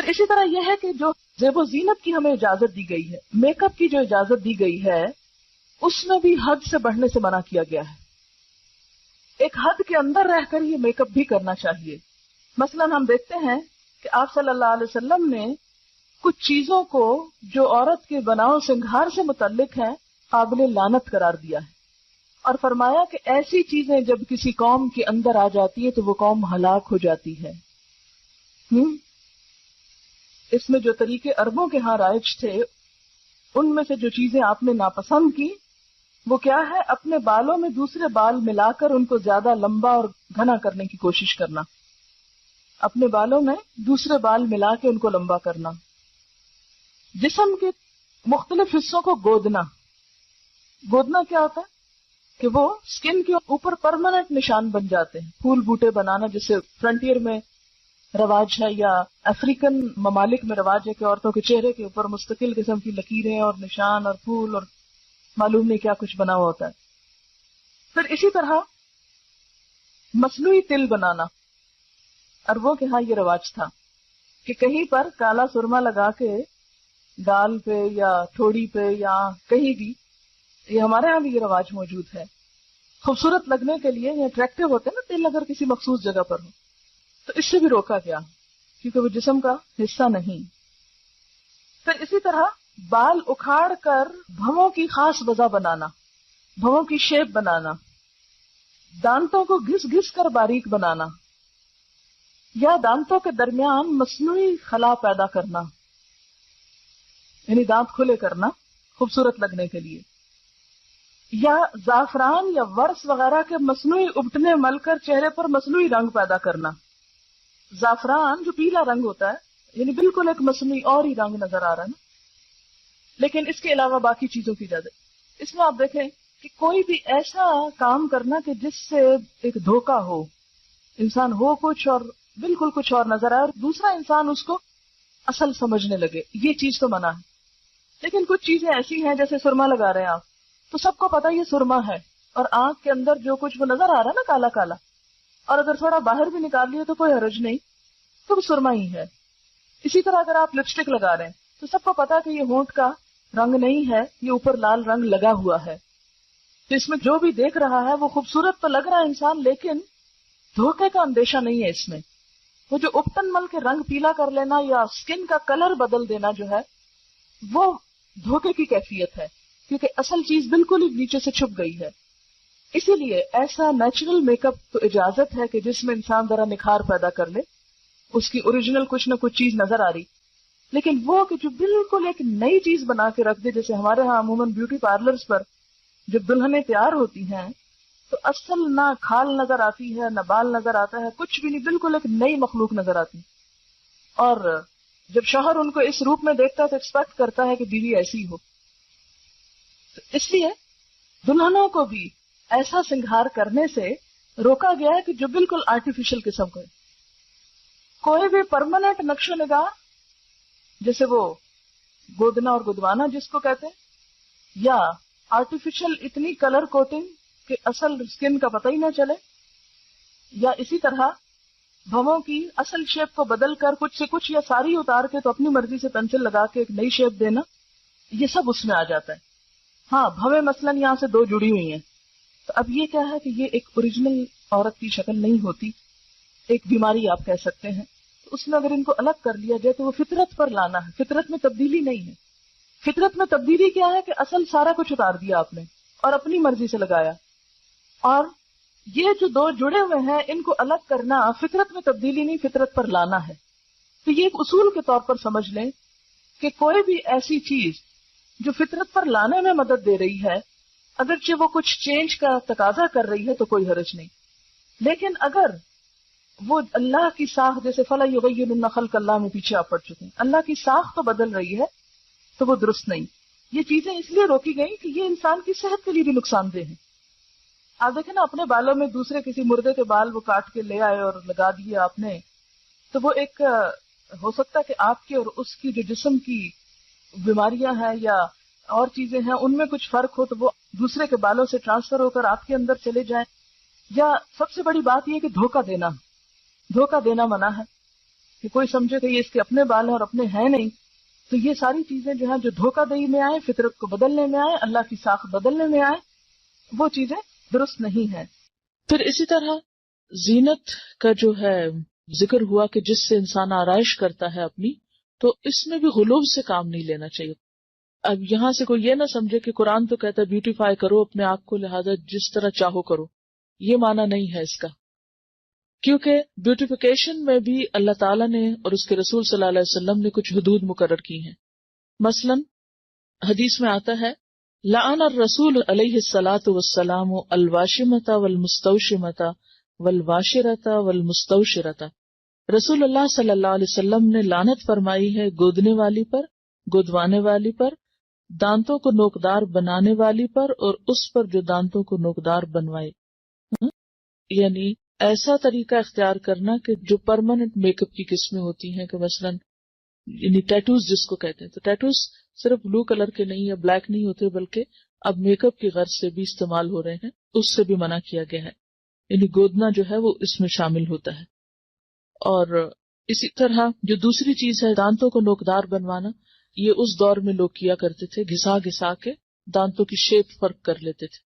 پھر اسی طرح یہ ہے کہ جو زیب و زینت کی ہمیں اجازت دی گئی ہے، میک اپ کی جو اجازت دی گئی ہے، اس میں بھی حد سے بڑھنے سے منع کیا گیا ہے. ایک حد کے اندر رہ کر یہ میک اپ بھی کرنا چاہیے. مثلا ہم دیکھتے ہیں کہ آپ صلی اللہ علیہ وسلم نے کچھ چیزوں کو جو عورت کے بناؤ سنگھار سے متعلق ہیں قابل لعنت قرار دیا ہے، اور فرمایا کہ ایسی چیزیں جب کسی قوم کے اندر آ جاتی ہے تو وہ قوم ہلاک ہو جاتی ہے. اس میں جو طریقے عربوں کے ہاں رائج تھے، ان میں سے جو چیزیں آپ نے ناپسند کی وہ کیا ہے؟ اپنے بالوں میں دوسرے بال ملا کر ان کو زیادہ لمبا اور گھنا کرنے کی کوشش کرنا. اپنے بالوں میں دوسرے بال ملا کے ان کو لمبا کرنا. جسم کے مختلف حصوں کو گودنا. گودنا کیا ہوتا ہے کہ وہ سکن کے اوپر پرماننٹ نشان بن جاتے ہیں. پھول بوٹے بنانا جسے فرنٹیئر میں رواج ہے، یا افریقن ممالک میں رواج ہے کہ عورتوں کے چہرے کے اوپر مستقل قسم کی لکیریں اور نشان اور پھول اور معلوم نہیں کیا کچھ بنا ہوا ہوتا ہے. پھر اسی طرح مصنوعی تل بنانا. عربوں کے ہاں یہ رواج تھا کہ کہیں پر کالا سرما لگا کے گال پہ یا ٹھوڑی پہ یا کہیں بھی، یہ ہمارے ہاں بھی یہ رواج موجود ہے، خوبصورت لگنے کے لیے یہ اٹریکٹیو ہوتے ہیں نا تل، اگر کسی مخصوص جگہ پر ہو تو اس سے بھی روکا گیا کیونکہ وہ جسم کا حصہ نہیں. پھر اسی طرح بال اکھاڑ کر بھووں کی خاص وضع بنانا، بھووں کی شیپ بنانا، دانتوں کو گھس گھس کر باریک بنانا، یا دانتوں کے درمیان مصنوعی خلا پیدا کرنا، یعنی دانت کھلے کرنا خوبصورت لگنے کے لیے، یا زعفران یا ورس وغیرہ کے مصنوعی ابٹنے مل کر چہرے پر مصنوعی رنگ پیدا کرنا. زعفران جو پیلا رنگ ہوتا ہے یعنی بالکل ایک مصنوعی اور ہی رنگ نظر آ رہا ہے نا، لیکن اس کے علاوہ باقی چیزوں کی اجازت. اس میں آپ دیکھیں کہ کوئی بھی ایسا کام کرنا کہ جس سے ایک دھوکہ ہو، انسان ہو کچھ اور بالکل کچھ اور نظر آئے اور دوسرا انسان اس کو اصل سمجھنے لگے، یہ چیز تو منع ہے. لیکن کچھ چیزیں ایسی ہیں جیسے سرما لگا رہے ہیں آپ، تو سب کو پتا یہ سرما ہے، اور آنکھ کے اندر جو کچھ وہ نظر آ رہا ہے نا کالا کالا، اور اگر تھوڑا باہر بھی نکال لیے تو کوئی حرج نہیں، تو وہ سرما ہی ہے. اسی طرح اگر آپ لپسٹک لگا رہے ہیں تو سب کو پتا کہ یہ ہونٹ کا رنگ نہیں ہے، یہ اوپر لال رنگ لگا ہوا ہے. تو اس میں جو بھی دیکھ رہا ہے وہ خوبصورت تو لگ رہا ہے انسان، لیکن دھوکے کا اندیشہ نہیں ہے اس میں. وہ جو اپٹن مل کے رنگ پیلا کر لینا یا سکن کا کلر بدل دینا جو ہے وہ دھوکے کی کیفیت ہے، کیونکہ اصل چیز بالکل ہی نیچے سے چھپ گئی ہے. اسی لیے ایسا نیچرل میک اپ تو اجازت ہے کہ جس میں انسان ذرا نکھار پیدا کر لے، اس کی اوریجنل کچھ نہ کچھ چیز نظر آ رہی، لیکن وہ کہ جو بالکل ایک نئی چیز بنا کے رکھ دے. جیسے ہمارے ہاں عموماً بیوٹی پارلرز پر جب دلہنیں تیار ہوتی ہیں تو اصل نہ کھال نظر آتی ہے نہ بال نظر آتا ہے، کچھ بھی نہیں، بالکل ایک نئی مخلوق نظر آتی. اور جب شوہر ان کو اس روپ میں دیکھتا ہے تو ایکسپیکٹ کرتا ہے کہ بیوی ایسی ہو. تو اس لیے دلہنوں کو بھی ایسا سنگھار کرنے سے روکا گیا ہے کہ جو بالکل آرٹیفیشل قسم کا ہے. کوئی بھی پرماننٹ نقش و نگار جیسے وہ گودنا اور گدوانا جس کو کہتے ہیں، یا آرٹیفیشل اتنی کلر کوٹنگ کہ اصل سکن کا پتہ ہی نہ چلے، یا اسی طرح بھووں کی اصل شیپ کو بدل کر کچھ سے کچھ یا ساری اتار کے تو اپنی مرضی سے پینسل لگا کے ایک نئی شیپ دینا، یہ سب اس میں آ جاتا ہے. ہاں بھویں مثلاً یہاں سے دو جڑی ہوئی ہیں تو اب یہ کیا ہے کہ یہ ایک اوریجنل عورت کی شکل نہیں ہوتی، ایک بیماری آپ کہہ سکتے ہیں. تو اس میں اگر ان کو الگ کر لیا جائے تو وہ فطرت پر لانا ہے، فطرت میں تبدیلی نہیں ہے. فطرت میں تبدیلی کیا ہے کہ اصل سارا کچھ اتار دیا آپ نے اور اپنی مرضی سے لگایا. اور یہ جو دو جڑے ہوئے ہیں ان کو الگ کرنا فطرت میں تبدیلی نہیں، فطرت پر لانا ہے. تو یہ ایک اصول کے طور پر سمجھ لیں کہ کوئی بھی ایسی چیز جو فطرت پر لانے میں مدد دے رہی ہے، اگرچہ وہ کچھ چینج کا تقاضا کر رہی ہے تو کوئی حرج نہیں، لیکن اگر وہ اللہ کی ساخت جیسے فَلَا يُغَيِّرُنَّ خَلْقَ اللَّهِ میں پیچھے آپ پڑ چکے ہیں، اللہ کی ساخت تو بدل رہی ہے تو وہ درست نہیں. یہ چیزیں اس لیے روکی گئی کہ یہ انسان کی صحت کے لیے بھی نقصان دہ ہے. آپ دیکھیں نا اپنے بالوں میں دوسرے کسی مردے کے بال وہ کاٹ کے لے آئے اور لگا دیے آپ نے، تو وہ ایک ہو سکتا ہے کہ آپ کے اور اس کی جو جسم کی بیماریاں ہیں یا اور چیزیں ہیں ان میں کچھ فرق ہو تو وہ دوسرے کے بالوں سے ٹرانسفر ہو کر آپ کے اندر چلے جائیں. یا سب سے بڑی بات یہ کہ دھوکہ دینا منع ہے. کہ کوئی سمجھے کہ یہ اس کے اپنے بال ہیں اور اپنے ہیں نہیں. تو یہ ساری چیزیں جو ہیں جو دھوکہ دہی میں آئے، فطرت کو بدلنے میں آئے، اللہ کی ساخت بدلنے میں آئے، وہ چیزیں درست نہیں ہیں. پھر اسی طرح زینت کا جو ہے ذکر ہوا کہ جس سے انسان آرائش کرتا ہے اپنی، تو اس میں بھی غلوب سے کام نہیں لینا چاہیے. اب یہاں سے کوئی یہ نہ سمجھے کہ قرآن تو کہتا ہے بیوٹیفائی کرو اپنے آپ کو، لہذا جس طرح چاہو کرو. یہ معنی نہیں ہے اس کا، کیونکہ بیوٹیفیکیشن میں بھی اللہ تعالیٰ نے اور اس کے رسول صلی اللہ علیہ وسلم نے کچھ حدود مقرر کی ہیں. مثلا حدیث میں آتا ہے لعن الرسول علیہ الصلاۃ والسلام الواشمۃ والمستوشمۃ والواشرۃ والمستوشرۃ. رسول اللہ صلی اللہ علیہ وسلم نے لعنت فرمائی ہے گودنے والی پر، گودوانے والی پر، دانتوں کو نوکدار بنانے والی پر، اور اس پر جو دانتوں کو نوکدار بنوائے. یعنی ایسا طریقہ اختیار کرنا کہ جو پرماننٹ میک اپ کی قسمیں ہوتی ہیں، کہ مثلاً یعنی ٹیٹوز جس کو کہتے ہیں، تو ٹیٹوز صرف بلو کلر کے نہیں یا بلیک نہیں ہوتے، بلکہ اب میک اپ کی غرض سے بھی استعمال ہو رہے ہیں، اس سے بھی منع کیا گیا ہے. یعنی گودنا جو ہے وہ اس میں شامل ہوتا ہے. اور اسی طرح جو دوسری چیز ہے دانتوں کو نوکدار بنوانا، یہ اس دور میں لوگ کیا کرتے تھے، گھسا گھسا کے دانتوں کی شیپ فرق کر لیتے تھے.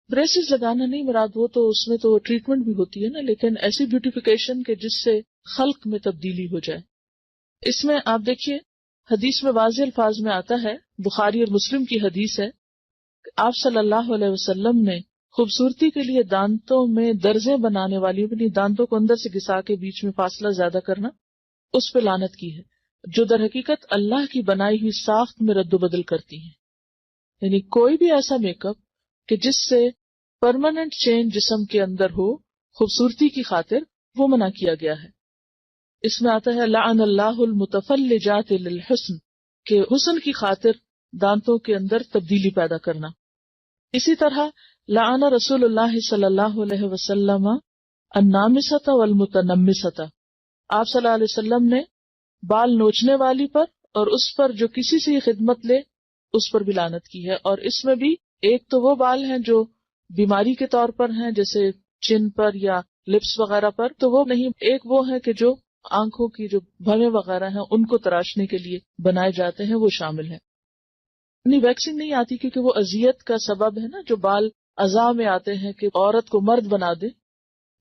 بریسز لگانا نہیں مراد، وہ تو اس میں تو ٹریٹمنٹ بھی ہوتی ہے نا، لیکن ایسی بیوٹیفیکیشن کہ جس سے خلق میں تبدیلی ہو جائے. اس میں آپ دیکھیے حدیث میں واضح الفاظ میں آتا ہے، بخاری اور مسلم کی حدیث ہے کہ آپ صلی اللہ علیہ وسلم نے خوبصورتی کے لیے دانتوں میں درزیں بنانے والی، اپنی دانتوں کو اندر سے گھسا کے بیچ میں فاصلہ زیادہ کرنا، اس پہ لعنت کی ہے، جو در حقیقت اللہ کی بنائی ہوئی ساخت میں رد و بدل کرتی ہیں. یعنی کوئی بھی ایسا میک اپ کہ جس سے پرماننٹ چینج جسم کے اندر ہو خوبصورتی کی خاطر، وہ منع کیا گیا ہے. اس میں آتا ہے لعن اللہ المتفلجات للحسن، کہ حسن کی خاطر دانتوں کے اندر تبدیلی پیدا کرنا. اسی طرح لعن رسول اللہ صلی اللہ علیہ وسلم النامست والمتنمست. آپ صلی اللہ علیہ وسلم نے بال نوچنے والی پر اور اس پر جو کسی سے خدمت لے اس پر بھی لعنت کی ہے. اور اس میں بھی ایک تو وہ بال ہیں جو بیماری کے طور پر ہیں، جیسے چن پر یا لپس وغیرہ پر، تو وہ نہیں. ایک وہ ہے کہ جو آنکھوں کی جو بھویں وغیرہ ہیں ان کو تراشنے کے لیے بنائے جاتے ہیں، وہ شامل ہیں. ویکسنگ نہیں آتی کیونکہ وہ اذیت کا سبب ہے نا، جو بال اعضاء میں آتے ہیں کہ عورت کو مرد بنا دے،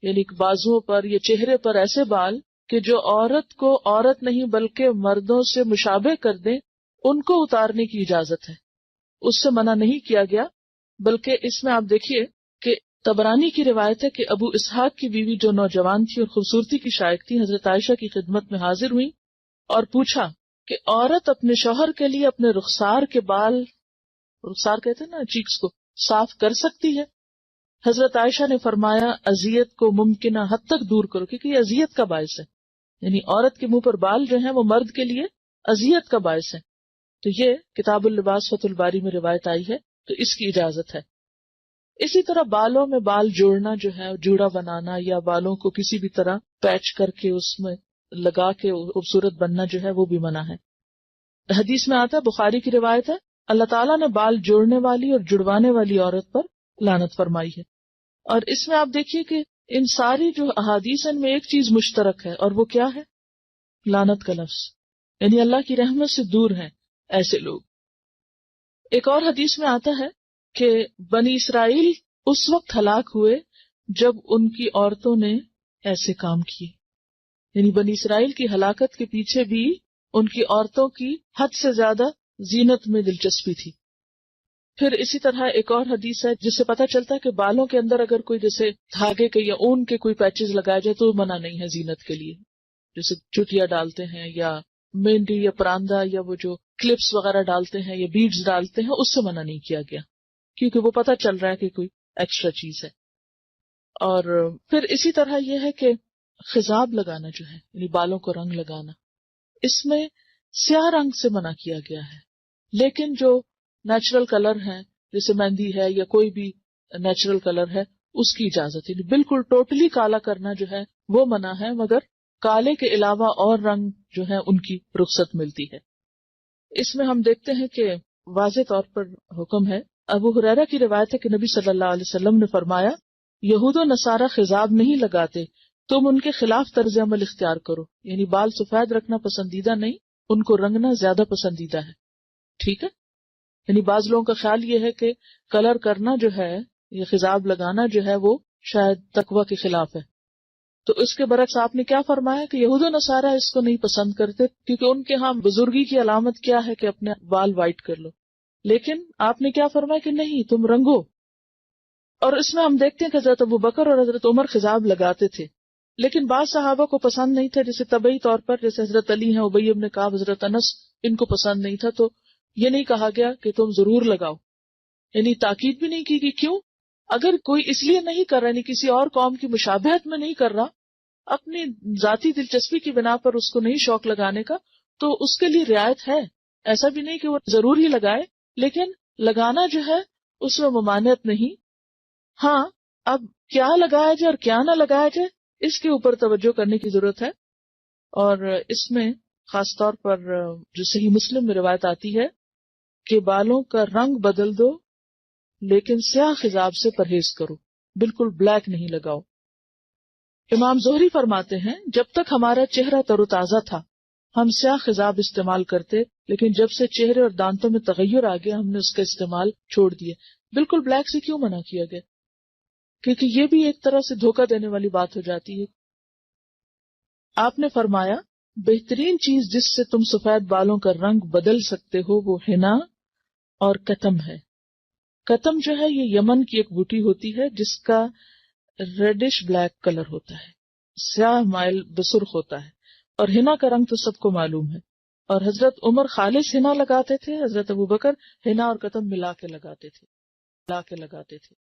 یعنی بازوؤں پر یا چہرے پر ایسے بال کہ جو عورت کو عورت نہیں بلکہ مردوں سے مشابہ کر دیں، ان کو اتارنے کی اجازت ہے، اس سے منع نہیں کیا گیا. بلکہ اس میں آپ دیکھیے کہ طبرانی کی روایت ہے کہ ابو اسحاق کی بیوی جو نوجوان تھی اور خوبصورتی کی شائق تھی، حضرت عائشہ کی خدمت میں حاضر ہوئی اور پوچھا کہ عورت اپنے شوہر کے لیے اپنے رخسار کے بال، رخسار کہتے ہیں نا چیکس کو، صاف کر سکتی ہے؟ حضرت عائشہ نے فرمایا اذیت کو ممکنہ حد تک دور کرو، کیونکہ یہ اذیت کا باعث ہے. یعنی عورت کے منہ پر بال جو ہیں وہ مرد کے لیے اذیت کا باعث ہے. تو یہ کتاب اللباس فتح الباری میں روایت آئی ہے، تو اس کی اجازت ہے. اسی طرح بالوں میں بال جوڑنا جو ہے، جوڑا بنانا یا بالوں کو کسی بھی طرح پیچ کر کے اس میں لگا کے خوبصورت بننا جو ہے وہ بھی منع ہے. حدیث میں آتا ہے، بخاری کی روایت ہے، اللہ تعالیٰ نے بال جوڑنے والی اور جڑوانے والی عورت پر لعنت فرمائی ہے. اور اس میں آپ دیکھیے کہ ان ساری جو احادیث ان میں ایک چیز مشترک ہے، اور وہ کیا ہے؟ لعنت کا لفظ. یعنی اللہ کی رحمت سے دور ہیں ایسے لوگ. ایک اور حدیث میں آتا ہے کہ بنی اسرائیل اس وقت ہلاک ہوئے جب ان کی عورتوں نے ایسے کام کیے. یعنی بنی اسرائیل کی ہلاکت کے پیچھے بھی ان کی عورتوں کی حد سے زیادہ زینت میں دلچسپی تھی. پھر اسی طرح ایک اور حدیث ہے جس سے پتہ چلتا ہے کہ بالوں کے اندر اگر کوئی جیسے دھاگے کے یا اون کے کوئی پیچز لگائے جائے تو منع نہیں ہے زینت کے لیے، جیسے چٹیا ڈالتے ہیں یا مہندی یا پراندہ یا وہ جو کلپس وغیرہ ڈالتے ہیں یا بیڈز ڈالتے ہیں، اس سے منع نہیں کیا گیا کیونکہ وہ پتہ چل رہا ہے کہ کوئی ایکسٹرا چیز ہے. اور پھر اسی طرح یہ ہے کہ خضاب لگانا جو ہے، یعنی بالوں کو رنگ لگانا، اس میں سیاہ رنگ سے منع کیا گیا ہے. لیکن جو نیچرل کلر ہیں جیسے مہندی ہے یا کوئی بھی نیچرل کلر ہے اس کی اجازت ہے. بالکل ٹوٹلی کالا کرنا جو ہے وہ منع ہے، مگر کالے کے علاوہ اور رنگ جو ہے ان کی رخصت ملتی ہے. اس میں ہم دیکھتے ہیں کہ واضح طور پر حکم ہے. ابو ہریرہ کی روایت ہے کہ نبی صلی اللہ علیہ وسلم نے فرمایا، یہود و نصارہ خضاب نہیں لگاتے تم ان کے خلاف طرز عمل اختیار کرو، یعنی بال سفید رکھنا پسندیدہ نہیں، ان کو رنگنا زیادہ پسندیدہ ہے. ٹھیک ہے، یعنی بعض لوگوں کا خیال یہ ہے کہ کلر کرنا جو ہے، یہ خضاب لگانا جو ہے، وہ شاید تقوی کے خلاف ہے. تو اس کے برعکس آپ نے کیا فرمایا کہ یہود و نصارہ اس کو نہیں پسند کرتے، کیونکہ ان کے ہاں بزرگی کی علامت کیا ہے کہ اپنے بال وائٹ کر لو. لیکن آپ نے کیا فرمایا کہ نہیں، تم رنگو. اور اس میں ہم دیکھتے ہیں کہ حضرت ابو بکر اور حضرت عمر خضاب لگاتے تھے، لیکن بعض صحابہ کو پسند نہیں تھا، جیسے طبعی طور پر جیسے حضرت علی ہیں، ابی ابن کعب، حضرت انس، ان کو پسند نہیں تھا. تو یہ نہیں کہا گیا کہ تم ضرور لگاؤ، یعنی تاکید بھی نہیں کی کہ کیوں. اگر کوئی اس لیے نہیں کر رہا، یعنی کسی اور قوم کی مشابہت میں نہیں کر رہا، اپنی ذاتی دلچسپی کی بنا پر اس کو نہیں شوق لگانے کا، تو اس کے لیے رعایت ہے. ایسا بھی نہیں کہ وہ ضرور ہی لگائے، لیکن لگانا جو ہے اس میں ممانعت نہیں. ہاں، اب کیا لگایا جائے اور کیا نہ لگایا جائے، اس کے اوپر توجہ کرنے کی ضرورت ہے. اور اس میں خاص طور پر جو صحیح مسلم میں روایت آتی ہے کہ بالوں کا رنگ بدل دو لیکن سیاہ خضاب سے پرہیز کرو، بالکل بلیک نہیں لگاؤ. امام زہری فرماتے ہیں جب تک ہمارا چہرہ تر و تازہ تھا ہم سیاہ خضاب استعمال کرتے، لیکن جب سے چہرے اور دانتوں میں تغیر آ گیا ہم نے اس کا استعمال چھوڑ دیا. بالکل بلیک سے کیوں منع کیا گیا؟ کیونکہ یہ بھی ایک طرح سے دھوکہ دینے والی بات ہو جاتی ہے. آپ نے فرمایا بہترین چیز جس سے تم سفید بالوں کا رنگ بدل سکتے ہو وہ حنا اور کتم ہے. کتم جو ہے یہ یمن کی ایک بوٹی ہوتی ہے جس کا ریڈش بلیک کلر ہوتا ہے، سیاہ مائل بسرخ ہوتا ہے. اور حنا کا رنگ تو سب کو معلوم ہے. اور حضرت عمر خالص حنا لگاتے تھے، حضرت ابوبکر حنا اور کتم ملا کے لگاتے تھے.